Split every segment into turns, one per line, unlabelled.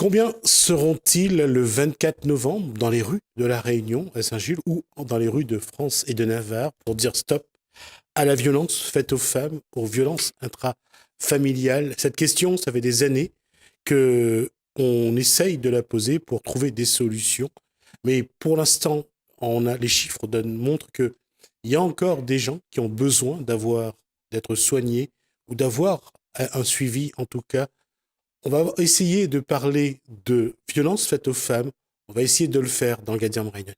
Combien seront-ils le 24 novembre dans les rues de La Réunion, à Saint-Gilles, ou dans les rues de France et de Navarre pour dire stop à la violence faite aux femmes, aux violences intrafamiliales? Cette question, ça fait des années que on essaye de la poser pour trouver des solutions. Mais pour l'instant, les chiffres montrent qu'il y a encore des gens qui ont besoin d'être soignés ou d'avoir un suivi, en tout cas. On va essayer de parler de violences faites aux femmes. On va essayer de le faire dans Gadiam Réunionnais.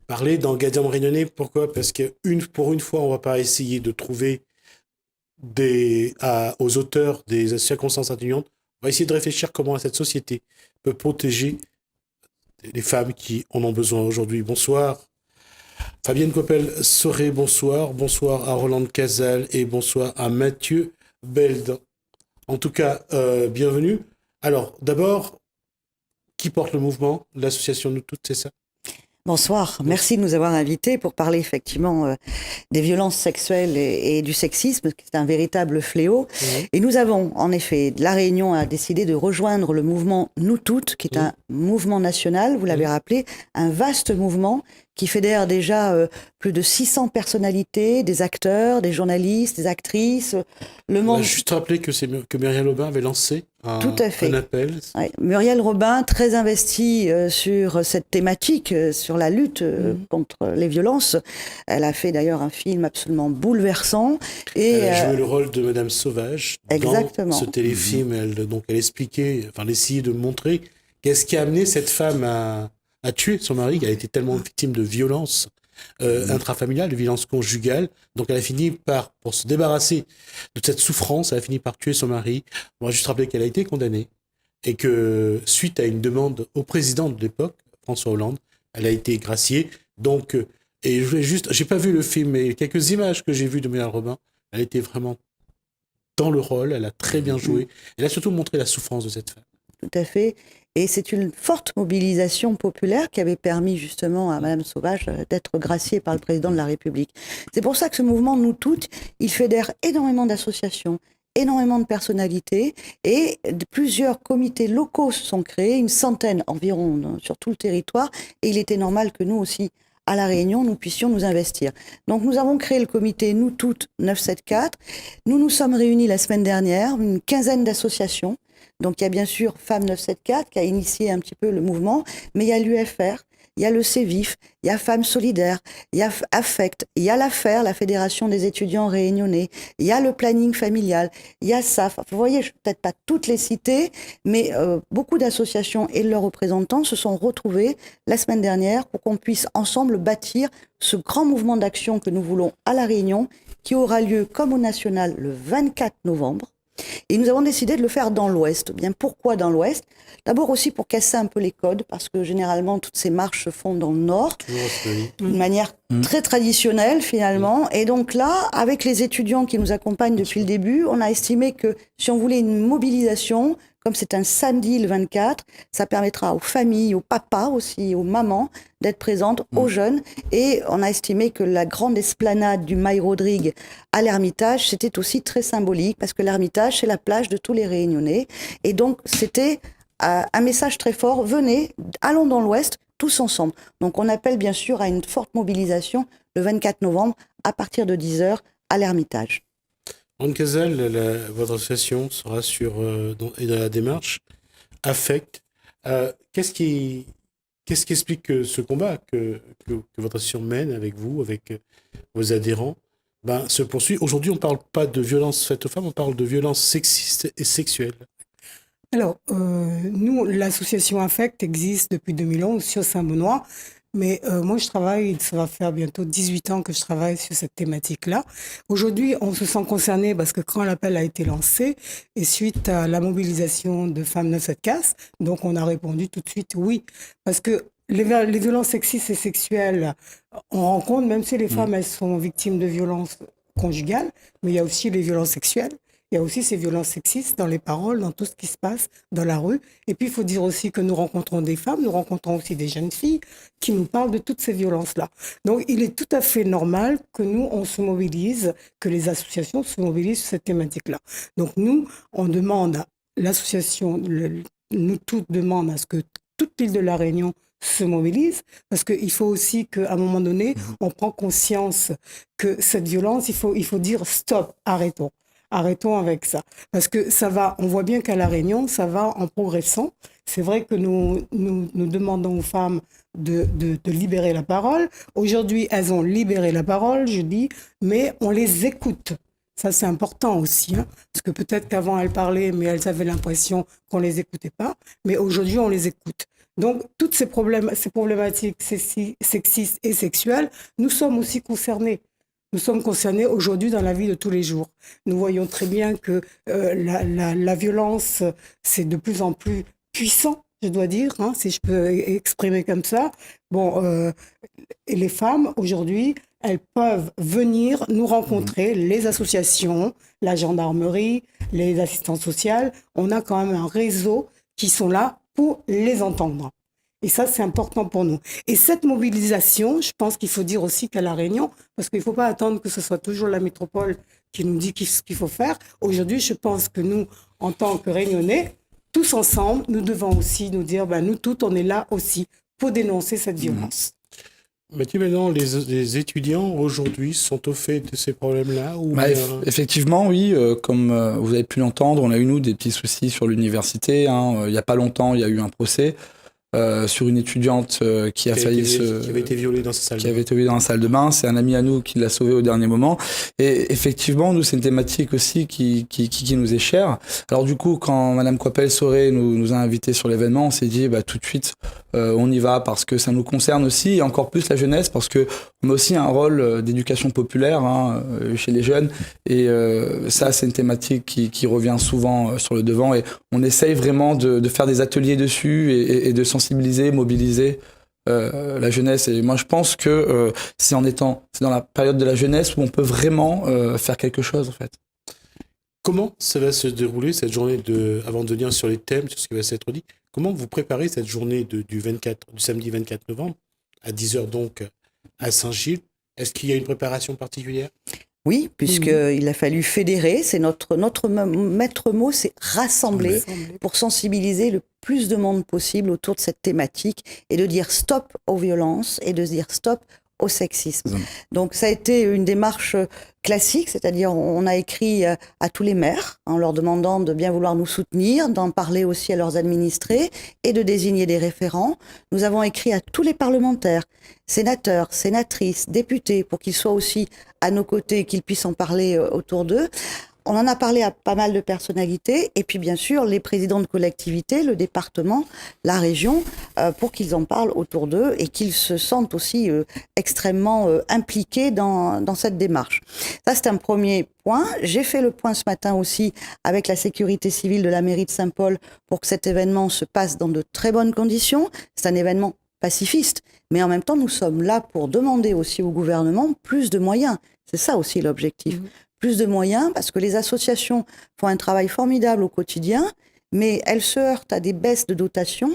Parler dans Gadiam Réunionnais, pourquoi? Parce que pour une fois, on ne va pas essayer de trouver aux auteurs des circonstances atténuantes. On va essayer de réfléchir comment cette société peut protéger les femmes qui en ont besoin aujourd'hui. Bonsoir. Fabienne Coppel-Soré, bonsoir. Bonsoir à Roland Casal et bonsoir à Mathieu Belde. En tout cas, bienvenue. Alors, d'abord, qui porte le mouvement? L'association Nous Toutes, c'est ça?
Bonsoir, merci de nous avoir invités pour parler effectivement des violences sexuelles et du sexisme, qui est un véritable fléau. Et nous avons, en effet, La Réunion a décidé de rejoindre le mouvement Nous Toutes, qui est un mouvement national, vous l'avez rappelé, un vaste mouvement qui fédère déjà plus de 600 personnalités, des acteurs, des journalistes, des actrices.
Le monde... On va juste rappeler que Muriel Robin avait lancé un appel.
Ouais. Muriel Robin, très investie sur cette thématique, sur la lutte contre les violences. Elle a fait d'ailleurs un film absolument bouleversant. Et,
elle a joué le rôle de Madame Sauvage
exactement.
Dans ce téléfilm. Elle expliquait, elle essayait de montrer qu'est-ce qui a amené cette femme à tuer son mari. Elle a été tellement victime de violences intrafamiliales, de violences conjugales. Donc elle a fini pour se débarrasser de cette souffrance, elle a fini par tuer son mari. On va juste rappeler qu'elle a été condamnée et que suite à une demande au président de l'époque, François Hollande, elle a été graciée. Donc, et je voulais juste, j'ai pas vu le film, mais quelques images que j'ai vues de Muriel Robin, elle était vraiment dans le rôle, elle a très bien joué. Elle a surtout montré la souffrance de cette femme.
Tout à fait. Et c'est une forte mobilisation populaire qui avait permis justement à Madame Sauvage d'être graciée par le président de la République. C'est pour ça que ce mouvement Nous Toutes, il fédère énormément d'associations, énormément de personnalités et plusieurs comités locaux se sont créés, une centaine environ sur tout le territoire. Et il était normal que nous aussi, à La Réunion, nous puissions nous investir. Donc nous avons créé le comité Nous Toutes 974. Nous nous sommes réunis la semaine dernière, une quinzaine d'associations. Donc il y a bien sûr Femmes 974 qui a initié un petit peu le mouvement, mais il y a l'UFR, il y a le CEVIF, il y a Femmes Solidaires, il y a AFFECT, il y a l'AFER, la Fédération des étudiants réunionnais, il y a le planning familial, il y a SAF. Vous voyez, je ne vais peut-être pas toutes les citer, mais beaucoup d'associations et leurs représentants se sont retrouvés la semaine dernière pour qu'on puisse ensemble bâtir ce grand mouvement d'action que nous voulons à La Réunion, qui aura lieu comme au national le 24 novembre. Et nous avons décidé de le faire dans l'Ouest. Bien, pourquoi dans l'Ouest? D'abord aussi pour casser un peu les codes, parce que généralement toutes ces marches se font dans le Nord, d'une manière très traditionnelle finalement. Et donc là, avec les étudiants qui nous accompagnent depuis le début, on a estimé que si on voulait une mobilisation, comme c'est un samedi le 24, ça permettra aux familles, aux papas aussi, aux mamans d'être présentes, aux jeunes. Et on a estimé que la grande esplanade du Maille-Rodrigue à l'Ermitage, c'était aussi très symbolique, parce que l'Ermitage, c'est la plage de tous les Réunionnais. Et donc, c'était un message très fort. Venez, allons dans l'Ouest, tous ensemble. Donc, on appelle bien sûr à une forte mobilisation le 24 novembre, à partir de 10h, à l'Ermitage.
Anne Casal, votre association sera dans la démarche AFFECT. Qu'est-ce qui explique ce combat que votre association mène avec vous, avec vos adhérents, se poursuit? Aujourd'hui, on ne parle pas de violences faites aux femmes, on parle de violences sexistes et sexuelles.
Alors, nous, l'association AFFECT existe depuis 2011 sur Saint-Benoît. Mais moi, ça va faire bientôt 18 ans que je travaille sur cette thématique-là. Aujourd'hui, on se sent concerné parce que quand l'appel a été lancé, et suite à la mobilisation de Femmes 974, donc on a répondu tout de suite oui. Parce que les violences sexistes et sexuelles, on rencontre, même si les femmes, elles sont victimes de violences conjugales, mais il y a aussi les violences sexuelles. il y a aussi ces violences sexistes dans les paroles, dans tout ce qui se passe dans la rue. Et puis, il faut dire aussi que nous rencontrons des femmes, nous rencontrons aussi des jeunes filles qui nous parlent de toutes ces violences-là. Donc, il est tout à fait normal que nous, on se mobilise, que les associations se mobilisent sur cette thématique-là. Donc, nous, on demande à l'association, nous toutes demandons à ce que toute l'île de la Réunion se mobilise, parce qu'il faut aussi qu'à un moment donné, on prend conscience que cette violence, il faut dire stop, arrêtons. Arrêtons avec ça. Parce que ça va, on voit bien qu'à La Réunion, ça va en progressant. C'est vrai que nous demandons aux femmes de libérer la parole. Aujourd'hui, elles ont libéré la parole, je dis, mais on les écoute. Ça, c'est important aussi, hein, parce que peut-être qu'avant, elles parlaient, mais elles avaient l'impression qu'on ne les écoutait pas. Mais aujourd'hui, on les écoute. Donc, toutes ces problématiques sexistes et sexuelles, nous sommes aussi concernés. Nous sommes concernés aujourd'hui dans la vie de tous les jours. Nous voyons très bien que la violence, c'est de plus en plus puissant, je dois dire, hein, si je peux exprimer comme ça. Bon, et les femmes, aujourd'hui, elles peuvent venir nous rencontrer, les associations, la gendarmerie, les assistantes sociales. On a quand même un réseau qui sont là pour les entendre. Et ça, c'est important pour nous. Et cette mobilisation, je pense qu'il faut dire aussi qu'à La Réunion, parce qu'il ne faut pas attendre que ce soit toujours la métropole qui nous dit ce qu'il faut faire. Aujourd'hui, je pense que nous, en tant que Réunionnais, tous ensemble, nous devons aussi nous dire, nous toutes, on est là aussi pour dénoncer cette violence.
Mathieu, maintenant, les étudiants aujourd'hui sont au fait de ces problèmes-là ou
Effectivement, oui. Comme vous avez pu l'entendre, on a eu, nous, des petits soucis sur l'université. Il n'y a pas longtemps, il y a eu un procès sur une étudiante qui avait été violée dans sa salle de bain. Qui avait été violée dans la salle de bain. C'est un ami à nous qui l'a sauvée au dernier moment. Et effectivement, nous, c'est une thématique aussi qui nous est chère. Alors du coup, quand Madame Coipel-Soré nous a invités sur l'événement, on s'est dit tout de suite, on y va parce que ça nous concerne aussi, et encore plus la jeunesse, parce que on a aussi un rôle d'éducation populaire chez les jeunes. Et ça, c'est une thématique qui revient souvent sur le devant. Et on essaye vraiment de faire des ateliers dessus et de sensibiliser, mobiliser la jeunesse. Et moi, je pense que c'est dans la période de la jeunesse où on peut vraiment faire quelque chose, en fait.
Comment ça va se dérouler cette journée avant de venir sur les thèmes, sur ce qui va s'être dit, comment vous préparez cette journée du samedi 24 novembre, à 10h donc, à Saint-Gilles? Est-ce qu'il y a une préparation particulière?
Oui, puisqu'il a fallu fédérer. C'est notre maître mot, c'est rassembler pour sensibiliser le plus de monde possible autour de cette thématique et de dire stop aux violences et de dire stop au sexisme. Donc ça a été une démarche classique, c'est-à-dire on a écrit à tous les maires en leur demandant de bien vouloir nous soutenir, d'en parler aussi à leurs administrés et de désigner des référents. Nous avons écrit à tous les parlementaires, sénateurs, sénatrices, députés, pour qu'ils soient aussi à nos côtés et qu'ils puissent en parler autour d'eux. On en a parlé à pas mal de personnalités, et puis bien sûr les présidents de collectivités, le département, la région, pour qu'ils en parlent autour d'eux et qu'ils se sentent aussi extrêmement impliqués dans cette démarche. Ça, c'est un premier point. J'ai fait le point ce matin aussi avec la sécurité civile de la mairie de Saint-Paul pour que cet événement se passe dans de très bonnes conditions. C'est un événement pacifiste, mais en même temps, nous sommes là pour demander aussi au gouvernement plus de moyens. C'est ça aussi l'objectif. Plus de moyens, parce que les associations font un travail formidable au quotidien, mais elles se heurtent à des baisses de dotation,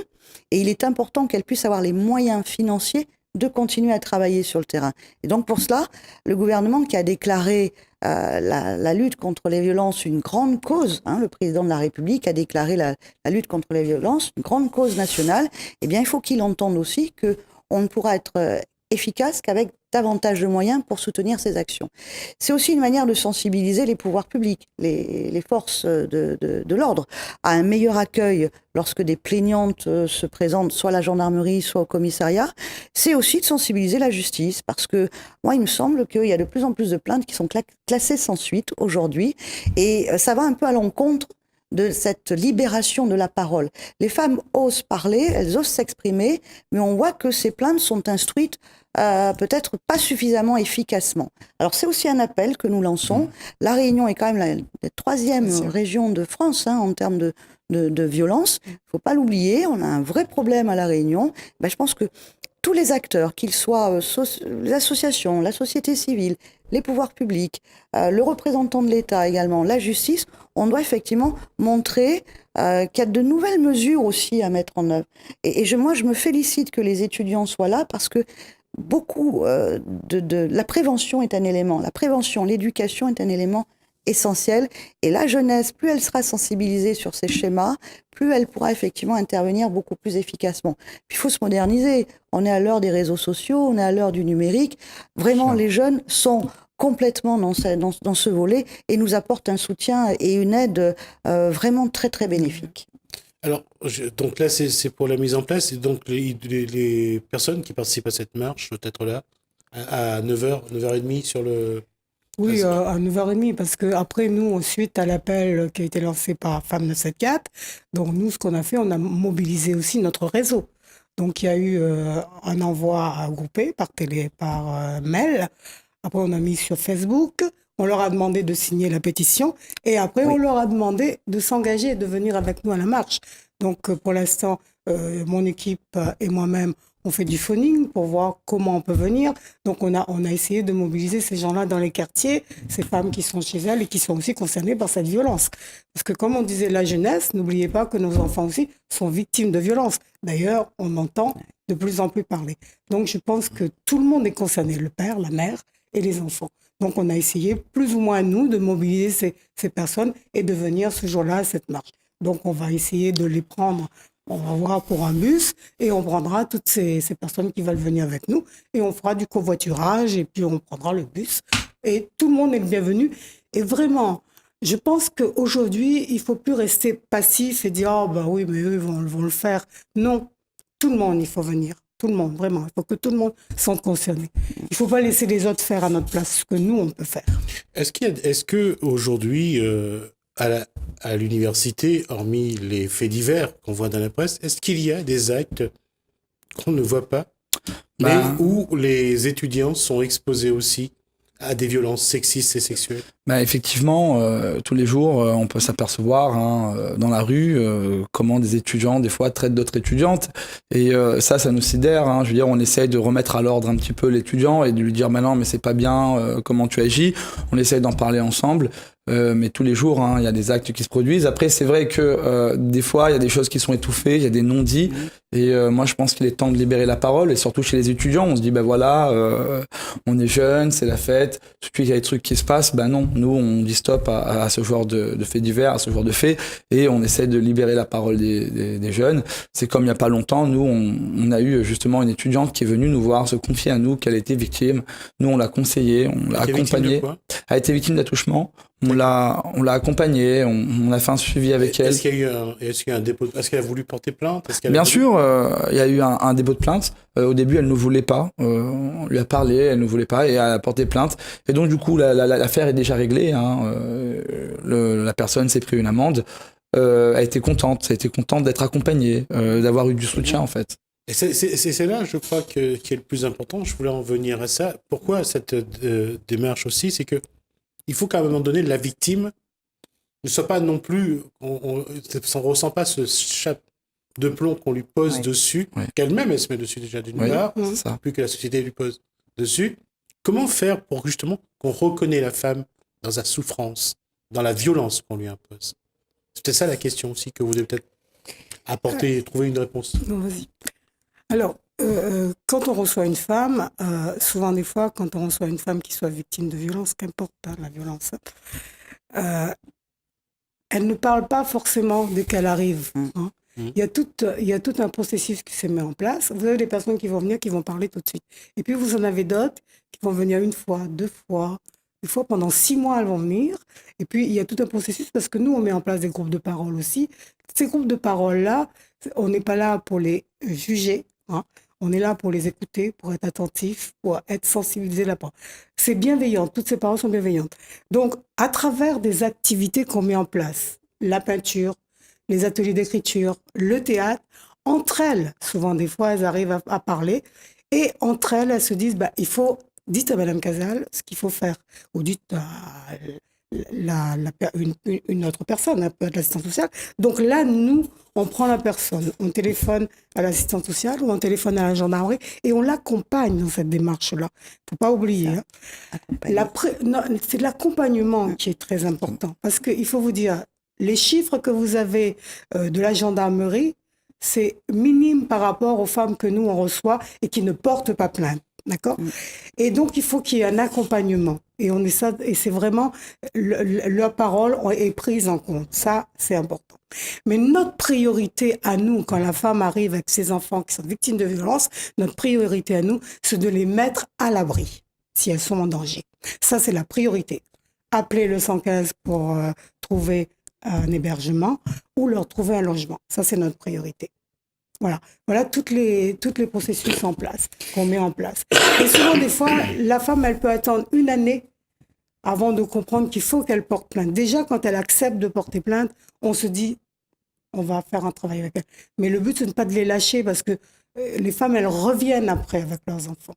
et il est important qu'elles puissent avoir les moyens financiers de continuer à travailler sur le terrain. Et donc pour cela, le gouvernement qui a déclaré la lutte contre les violences une grande cause, le président de la République a déclaré la lutte contre les violences une grande cause nationale, eh bien il faut qu'il entende aussi qu'on ne pourra être efficace qu'avec davantage de moyens pour soutenir ces actions. C'est aussi une manière de sensibiliser les pouvoirs publics, les forces de l'ordre, à un meilleur accueil lorsque des plaignantes se présentent soit à la gendarmerie, soit au commissariat. C'est aussi de sensibiliser la justice, parce que moi, il me semble qu'il y a de plus en plus de plaintes qui sont classées sans suite aujourd'hui, et ça va un peu à l'encontre de cette libération de la parole. Les femmes osent parler, elles osent s'exprimer, mais on voit que ces plaintes sont instruites peut-être pas suffisamment efficacement. Alors c'est aussi un appel que nous lançons. La Réunion est quand même la troisième région de France en termes de violence. Il ne faut pas l'oublier, on a un vrai problème à La Réunion. Je pense que tous les acteurs, qu'ils soient les associations, la société civile, les pouvoirs publics, le représentant de l'État également, la justice, on doit effectivement montrer qu'il y a de nouvelles mesures aussi à mettre en œuvre. Moi, je me félicite que les étudiants soient là parce que beaucoup la prévention est un élément. La prévention, l'éducation est un élément essentiel. Et la jeunesse, plus elle sera sensibilisée sur ces schémas, plus elle pourra effectivement intervenir beaucoup plus efficacement. Puis il faut se moderniser. On est à l'heure des réseaux sociaux, on est à l'heure du numérique. Vraiment, les jeunes sont complètement dans ce volet et nous apportent un soutien et une aide vraiment très, très bénéfique.
Alors, donc là, c'est pour la mise en place. Et donc, les personnes qui participent à cette marche doivent être là à 9h, 9h30 sur le...
Oui, à 9h30, parce qu'après, nous, suite à l'appel qui a été lancé par Femmes 974, donc nous, ce qu'on a fait, on a mobilisé aussi notre réseau. Donc, il y a eu un envoi groupé par mail. Après, on a mis sur Facebook. On leur a demandé de signer la pétition. Et après, on leur a demandé de s'engager et de venir avec nous à la marche. Donc, pour l'instant, mon équipe et moi-même, on fait du phoning pour voir comment on peut venir. Donc, on a essayé de mobiliser ces gens-là dans les quartiers, ces femmes qui sont chez elles et qui sont aussi concernées par cette violence. Parce que, comme on disait, la jeunesse, n'oubliez pas que nos enfants aussi sont victimes de violences. D'ailleurs, on entend de plus en plus parler. Donc, je pense que tout le monde est concerné, le père, la mère et les enfants. Donc, on a essayé, plus ou moins nous, de mobiliser ces personnes et de venir ce jour-là à cette marche. Donc, on va essayer de les prendre. On va voir pour un bus et on prendra toutes ces personnes qui veulent venir avec nous et on fera du covoiturage et puis on prendra le bus et tout le monde est le bienvenu. Et vraiment, je pense qu'aujourd'hui, il ne faut plus rester passif et dire « Oh, ben oui, mais eux vont le faire ». Non, tout le monde, il faut venir. Tout le monde, vraiment. Il faut que tout le monde soit concerné. Il ne faut pas laisser les autres faire à notre place ce que nous, on peut faire.
Est-ce qu'aujourd'hui, à l'université, hormis les faits divers qu'on voit dans la presse, est-ce qu'il y a des actes qu'on ne voit pas, mais où les étudiants sont exposés aussi à des violences sexistes et sexuelles?
Effectivement, tous les jours, on peut s'apercevoir dans la rue comment des étudiants, des fois, traitent d'autres étudiantes. Et ça nous sidère. Je veux dire, on essaye de remettre à l'ordre un petit peu l'étudiant et de lui dire « non, mais c'est pas bien, comment tu agis ?» On essaye d'en parler ensemble. Mais tous les jours, il y a des actes qui se produisent. Après, c'est vrai que des fois, il y a des choses qui sont étouffées, il y a des non-dits. Et moi, je pense qu'il est temps de libérer la parole. Et surtout chez les étudiants, on se dit, voilà, on est jeunes, c'est la fête. Tout de suite, il y a des trucs qui se passent. Non, nous, on dit stop à ce genre de faits divers, à ce genre de faits. Et on essaie de libérer la parole des jeunes. C'est comme il n'y a pas longtemps, nous, on a eu justement une étudiante qui est venue nous voir, se confier à nous qu'elle était victime. Nous, on l'a conseillée, on l'a accompagnée. Elle a été victime d'attouchement. On l'a accompagnée, on a fait un suivi avec elle.
Est-ce qu'il y a eu un dépôt? Est-ce qu'elle a voulu porter plainte?
Bien sûr, il y a eu un dépôt de plainte. Au début, elle ne voulait pas. On lui a parlé, elle ne voulait pas et elle a porté plainte. Et donc, du coup, l'affaire est déjà réglée. La personne s'est pris une amende. Elle a été contente d'être accompagnée, d'avoir eu du soutien, en fait.
Et c'est là, je crois, qui est le plus important. Je voulais en venir à ça. Pourquoi cette démarche aussi? C'est que il faut qu'à un moment donné, la victime ne soit pas non plus... On ne ressent pas ce chape de plomb qu'on lui pose dessus, qu'elle-même, elle se met dessus déjà d'une part, plus que la société lui pose dessus. Comment faire pour justement qu'on reconnaît la femme dans sa souffrance, dans la violence qu'on lui impose? C'était ça la question aussi que vous devez peut-être apporter et trouver une réponse.
Non, vas-y. Alors, quand on reçoit une femme, souvent des fois, quand on reçoit une femme qui soit victime de violence, qu'importe la violence, elle ne parle pas forcément dès qu'elle arrive. Il y a tout un processus qui se met en place. Vous avez des personnes qui vont venir, qui vont parler tout de suite. Et puis vous en avez d'autres qui vont venir une fois, deux fois. Des fois, pendant 6 mois, elles vont venir. Et puis, il y a tout un processus parce que nous, on met en place des groupes de parole aussi. Ces groupes de parole-là, on n'est pas là pour les juger. On est là pour les écouter, pour être attentif, pour être sensibilisé là-bas. C'est bienveillant, toutes ces paroles sont bienveillantes. Donc, à travers des activités qu'on met en place, la peinture, les ateliers d'écriture, le théâtre, entre elles, souvent des fois, elles arrivent à parler, et entre elles se disent, dites à Madame Casal ce qu'il faut faire, ou dites à une autre personne, un peu l'assistante sociale. Donc là, nous, on prend la personne, on téléphone à l'assistante sociale ou on téléphone à la gendarmerie et on l'accompagne dans cette démarche-là. Il ne faut pas oublier. C'est l'accompagnement qui est très important. Parce qu'il faut vous dire, les chiffres que vous avez de la gendarmerie, c'est minime par rapport aux femmes que nous, on reçoit et qui ne portent pas plainte. D'accord ? Et donc, il faut qu'il y ait un accompagnement. Et c'est vraiment, leur parole est prise en compte. Ça, c'est important. Mais notre priorité à nous, quand la femme arrive avec ses enfants qui sont victimes de violences, notre priorité à nous, c'est de les mettre à l'abri si elles sont en danger. Ça, c'est la priorité. Appeler le 115 pour trouver un hébergement ou leur trouver un logement. Ça, c'est notre priorité. Voilà toutes les processus en place, qu'on met en place. Et souvent, des fois, la femme, elle peut attendre une année avant de comprendre qu'il faut qu'elle porte plainte. Déjà, quand elle accepte de porter plainte, on se dit, on va faire un travail avec elle. Mais le but, c'est de ne pas de les lâcher parce que les femmes, elles reviennent après avec leurs enfants.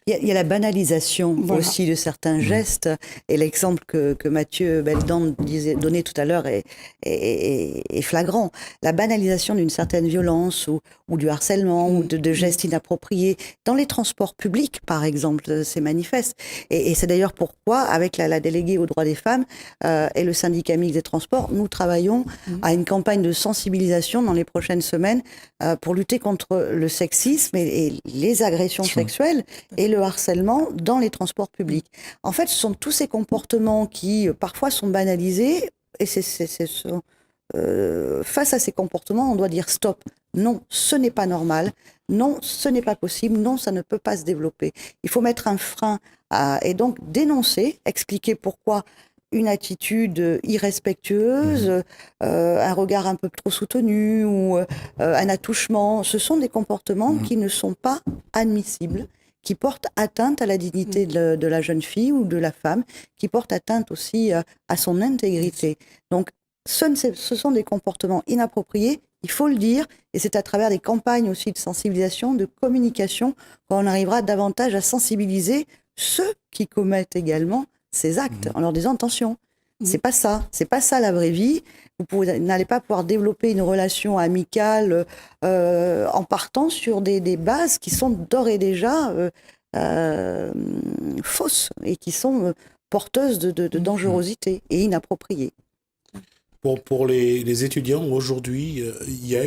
Il y a la banalisation aussi de certains gestes, et l'exemple que Mathieu Beldan donnait tout à l'heure est flagrant. La banalisation d'une certaine violence ou du harcèlement ou de gestes inappropriés dans les transports publics, par exemple, c'est manifeste. Et c'est d'ailleurs pourquoi, avec la déléguée aux droits des femmes et le syndicat mixte des transports, nous travaillons à une campagne de sensibilisation dans les prochaines semaines pour lutter contre le sexisme et les agressions sexuelles et le harcèlement dans les transports publics. En fait, ce sont tous ces comportements qui parfois sont banalisés et face à ces comportements, on doit dire stop. Non, ce n'est pas normal. Non, ce n'est pas possible. Non, ça ne peut pas se développer. Il faut mettre un frein et donc dénoncer, expliquer pourquoi une attitude irrespectueuse, un regard un peu trop soutenu ou un attouchement, ce sont des comportements qui ne sont pas admissibles, qui portent atteinte à la dignité de la jeune fille ou de la femme, qui portent atteinte aussi à son intégrité. Donc, ce sont des comportements inappropriés, il faut le dire, et c'est à travers des campagnes aussi de sensibilisation, de communication, qu'on arrivera davantage à sensibiliser ceux qui commettent également ces actes, en leur disant attention, c'est pas ça la vraie vie. Vous n'allez pas pouvoir développer une relation amicale en partant sur des bases qui sont d'ores et déjà fausses et qui sont porteuses de dangerosité et inappropriées.
Pour les étudiants aujourd'hui, il y a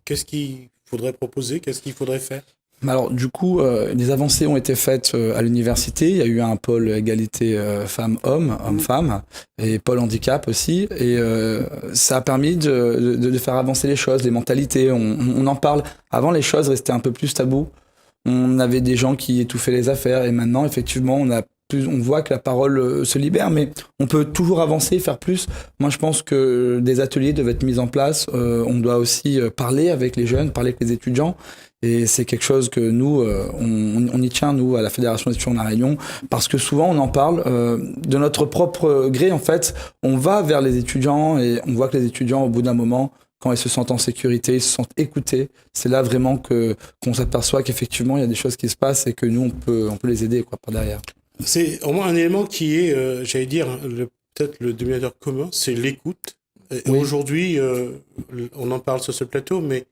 qu'est-ce qu'il faudrait proposer, qu'est-ce qu'il faudrait faire ?
Alors du coup, des avancées ont été faites à l'université. Il y a eu un pôle égalité femmes-hommes, hommes-femmes, et pôle handicap aussi. Et ça a permis de faire avancer les choses, les mentalités. On en parle. Avant, les choses restaient un peu plus tabous. On avait des gens qui étouffaient les affaires. Et maintenant, effectivement, on voit que la parole se libère, mais on peut toujours avancer et faire plus. Moi, je pense que des ateliers doivent être mis en place. On doit aussi parler avec les jeunes, parler avec les étudiants. Et c'est quelque chose que nous, on y tient, nous, à la Fédération des étudiants de La Réunion, parce que souvent, on en parle de notre propre gré, en fait. On va vers les étudiants et on voit que les étudiants, au bout d'un moment, quand ils se sentent en sécurité, ils se sentent écoutés. C'est là vraiment qu'on s'aperçoit qu'effectivement, il y a des choses qui se passent et que nous, on peut les aider, quoi, par derrière.
C'est au moins un élément qui est, j'allais dire, peut-être le dénominateur commun, c'est l'écoute. Oui. Aujourd'hui, on en parle sur ce plateau, mais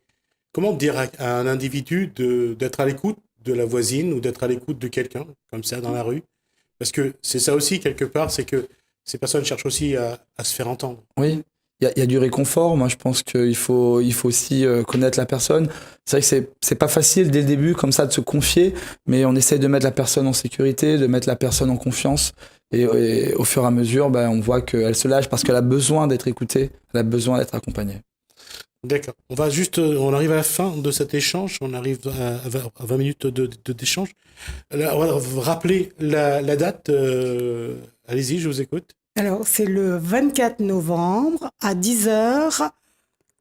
comment dire à un individu d'être à l'écoute de la voisine ou d'être à l'écoute de quelqu'un, comme ça, dans la rue ? Parce que c'est ça aussi, quelque part, c'est que ces personnes cherchent aussi à se faire entendre.
Oui, il y a du réconfort. Moi, je pense qu'il faut aussi connaître la personne. C'est vrai que c'est pas facile, dès le début, comme ça, de se confier, mais on essaye de mettre la personne en sécurité, de mettre la personne en confiance. Et au fur et à mesure, on voit qu'elle se lâche parce qu'elle a besoin d'être écoutée, elle a besoin d'être accompagnée.
D'accord. On arrive à la fin de cet échange. On arrive à 20 minutes d'échange. On va rappeler la date. Allez-y, je vous écoute.
Alors, c'est le 24 novembre à 10h.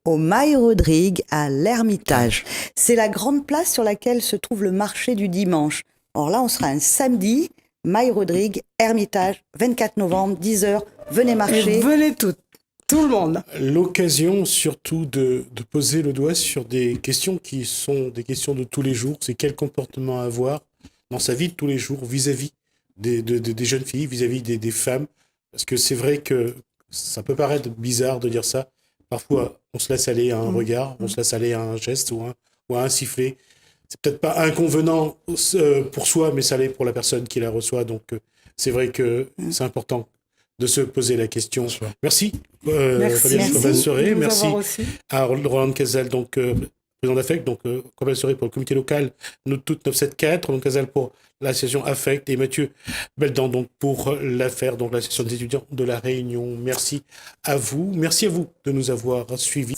Au Maille-Rodrigue, à l'Ermitage. C'est la grande place sur laquelle se trouve le marché du dimanche. Or là, on sera un samedi, Maille-Rodrigue, Ermitage, 24 novembre, 10h. Venez marcher.
Et venez tout le monde.
L'occasion surtout de poser le doigt sur des questions qui sont des questions de tous les jours. C'est quel comportement avoir dans sa vie de tous les jours vis-à-vis des jeunes filles vis-à-vis des femmes. Parce que c'est vrai que ça peut paraître bizarre de dire ça. Parfois, on se laisse aller à un regard, on se laisse aller à un geste ou à un sifflet. C'est peut-être pas inconvenant pour soi, mais ça l'est pour la personne qui la reçoit. Donc, c'est vrai que c'est important de se poser la question. Merci. Merci à Roland Casal, donc président d'Affect, donc Corbel Soré pour le comité local, nous toutes 974, Roland Casal pour l'association Affect et Mathieu Beldan donc pour l'affaire, donc l'association des étudiants de la Réunion. Merci à vous de nous avoir suivis.